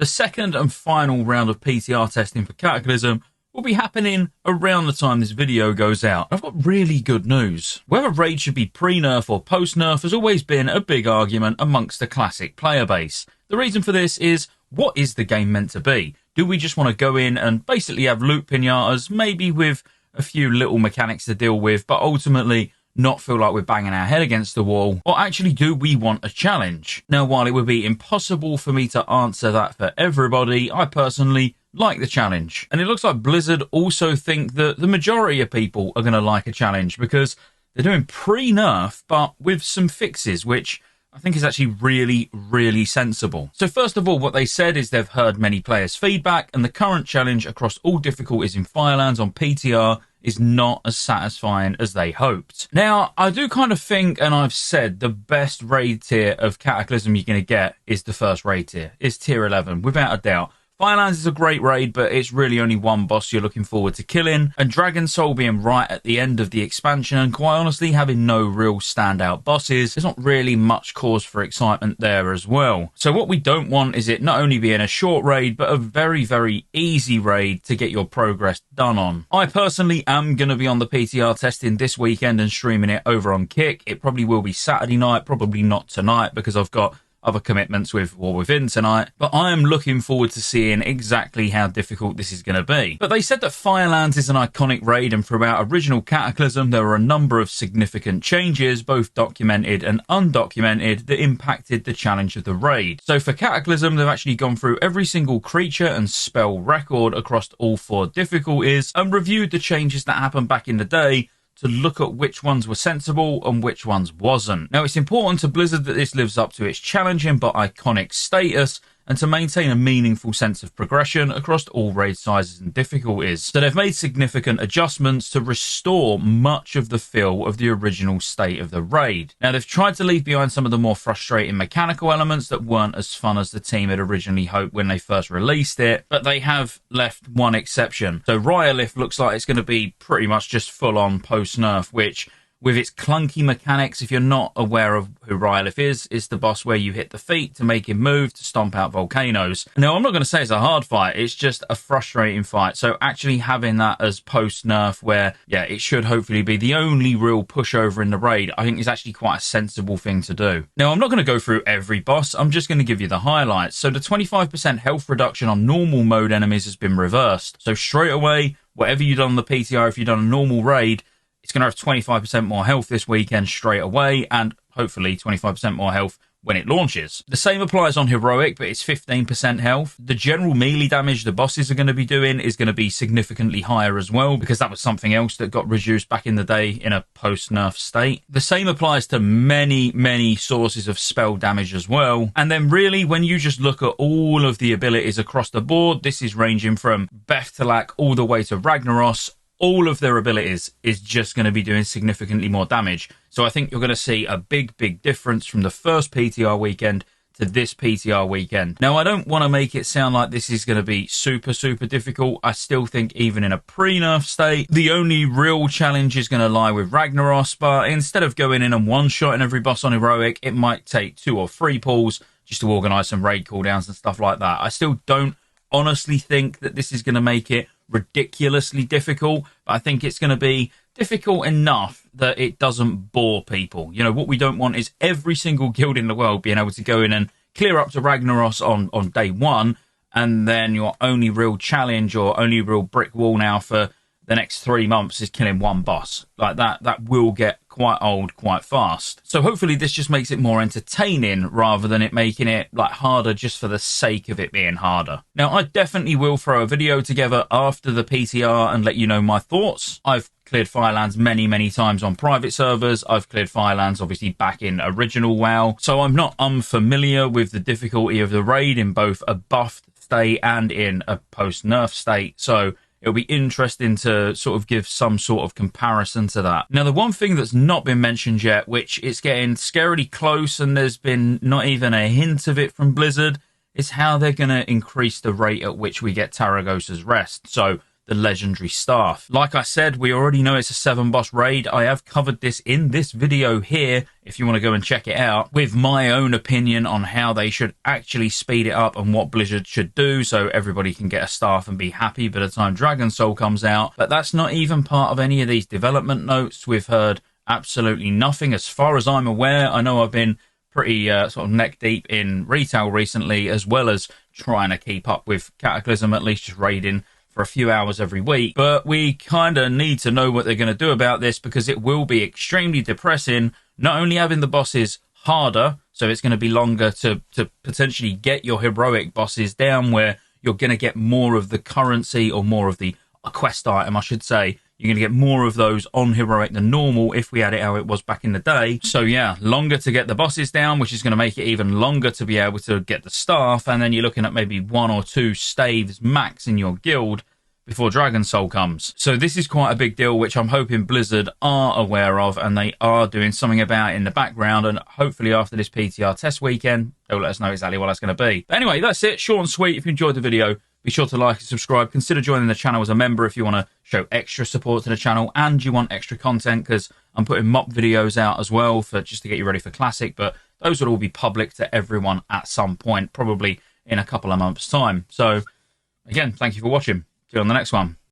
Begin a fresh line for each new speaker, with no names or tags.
The second and final round of PTR testing for Cataclysm will be happening around the time this video goes out. I've got really good news. Whether raid should be pre-nerf or post-nerf has always been a big argument amongst the classic player base. The reason for this is, what is the game meant to be? Do we just want to go in and basically have loot pinatas, maybe with a few little mechanics to deal with, but ultimately not feel like we're banging our head against the wall? Or actually, do we want a challenge? Now, while it would be impossible for me to answer that for everybody, I personally like the challenge. And it looks like Blizzard also think that the majority of people are going to like a challenge because they're doing pre-nerf, but with some fixes, which I think is actually really sensible. So first of all, what they said is they've heard many players' feedback, and the current challenge across all difficulties in Firelands on PTR is not as satisfying as they hoped. Now, I do kind of think, and I've said, the best raid tier of Cataclysm you're going to get is the first raid tier. It's tier 11, without a doubt. Firelands is a great raid, but it's really only one boss you're looking forward to killing, and Dragon Soul being right at the end of the expansion and quite honestly having no real standout bosses, there's not really much cause for excitement there as well. So what we don't want is it not only being a short raid, but a very easy raid to get your progress done on. I personally am going to be on the PTR testing this weekend and streaming it over on Kick. It probably will be Saturday night, probably not tonight because I've got other commitments within tonight, but I am looking forward to seeing exactly how difficult this is going to be. But they said that Firelands is an iconic raid, and throughout original Cataclysm there were a number of significant changes, both documented and undocumented, that impacted the challenge of the raid. So for Cataclysm, they've actually gone through every single creature and spell record across all 4 difficulties and reviewed the changes that happened back in the day to look at which ones were sensible and which ones wasn't. Now, it's important to Blizzard that this lives up to its challenging but iconic status and to maintain a meaningful sense of progression across all raid sizes and difficulties. So they've made significant adjustments to restore much of the feel of the original state of the raid. Now, they've tried to leave behind some of the more frustrating mechanical elements that weren't as fun as the team had originally hoped when they first released it, but they have left one exception. So Rhyolith looks like it's going to be pretty much just full-on post-nerf, which, with its clunky mechanics, if you're not aware of who Rhyolith is, it's the boss where you hit the feet to make him move to stomp out volcanoes. Now, I'm not going to say it's a hard fight, it's just a frustrating fight. So actually having that as post-nerf where, yeah, it should hopefully be the only real pushover in the raid, I think is actually quite a sensible thing to do. Now, I'm not going to go through every boss, I'm just going to give you the highlights. So the 25% health reduction on normal mode enemies has been reversed. So straight away, whatever you've done on the PTR, if you've done a normal raid, it's going to have 25% more health this weekend straight away, and hopefully 25% more health when it launches. The same applies on Heroic, but it's 15% health. The general melee damage the bosses are going to be doing is going to be significantly higher as well, because that was something else that got reduced back in the day in a post-nerf state. The same applies to many sources of spell damage as well. And then really, when you just look at all of the abilities across the board, this is ranging from Beftalak all the way to Ragnaros. All of their abilities is just going to be doing significantly more damage. So I think you're going to see a big difference from the first PTR weekend to this PTR weekend. Now, I don't want to make it sound like this is going to be super difficult. I still think even in a pre-nerf state, the only real challenge is going to lie with Ragnaros, but instead of going in and one-shotting every boss on Heroic, it might take 2 or 3 pulls just to organise some raid cooldowns and stuff like that. I still don't honestly think that this is going to make it ridiculously difficult, but I think it's going to be difficult enough that it doesn't bore people. You know, what we don't want is every single guild in the world being able to go in and clear up to Ragnaros on day 1, and then your only real challenge or only real brick wall now for the next 3 months is killing one boss. Like that will get quite old quite fast. So hopefully this just makes it more entertaining rather than it making it like harder just for the sake of it being harder. Now, I definitely will throw a video together after the PTR and let you know my thoughts. I've cleared Firelands many times on private servers. I've cleared Firelands obviously back in original WoW, so I'm not unfamiliar with the difficulty of the raid in both a buffed state and in a post-nerf state. So it'll be interesting to sort of give some sort of comparison to that. Now, the one thing that's not been mentioned yet, which is getting scarily close and there's been not even a hint of it from Blizzard, is how they're going to increase the rate at which we get Taragosa's Rest. So the legendary staff. Like I said, we already know it's a 7-boss raid. I have covered this in this video here, if you want to go and check it out, with my own opinion on how they should actually speed it up and what Blizzard should do so everybody can get a staff and be happy by the time Dragon Soul comes out. But that's not even part of any of these development notes. We've heard absolutely nothing as far as I'm aware. I know I've been pretty sort of neck deep in retail recently, as well as trying to keep up with Cataclysm, at least just raiding for a few hours every week. But we kind of need to know what they're going to do about this, because it will be extremely depressing, not only having the bosses harder, so it's going to be longer to potentially get your heroic bosses down, where you're going to get more of the currency, or more of the quest item, I should say. You're going to get more of those on heroic than normal if we had it how it was back in the day. So yeah, longer to get the bosses down, which is going to make it even longer to be able to get the staff. And then you're looking at maybe 1 or 2 staves max in your guild before Dragon Soul comes. So this is quite a big deal, which I'm hoping Blizzard are aware of, and they are doing something about it in the background. And hopefully after this PTR test weekend, they'll let us know exactly what that's going to be. But anyway, that's it. Short and sweet. If you enjoyed the video, be sure to like and subscribe. Consider joining the channel as a member if you want to show extra support to the channel and you want extra content, because I'm putting mop videos out as well for just to get you ready for Classic. But those will all be public to everyone at some point, probably in a couple of months' time. So again, thank you for watching. See you on the next one.